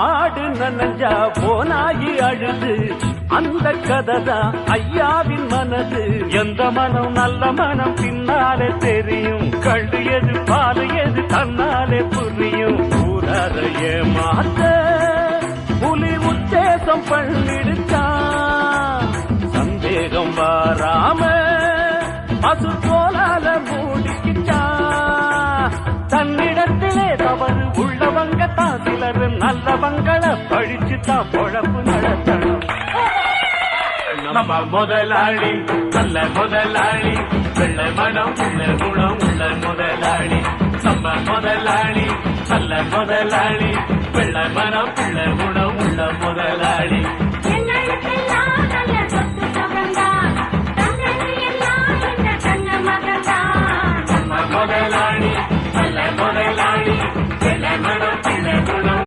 ஆடு நனஞ்சா போனாயி அழுது அந்த கதைதான் ஐயாவின் மனது. எந்த மனம் நல்ல மனம் பின்னாலே தெரியும், கண்டு எது பாலு எது தன்னாலே புரியும். கூறாத ஏமாத்த புலி உத்தேசம் பண்ணிடுச்சான், சந்தேகம் வாராம பசு போலால மூடிக்கிட்டான். தன்னிடத்திலே தவறு உள்ளவங்க தான் சிலர் நல்லவங்களை பழிச்சுதான் பொழப்பு நடத்தணும். நம்ம முதலாளி நல்ல முதலாளி, வெள்ளை மனம் உள்ள குணம் உள்ள முதலாளி. நம்ம முதலாளி நல்ல முதலாளி, வெள்ளை மனம் உள்ள குணம் உள்ள முதலாளி.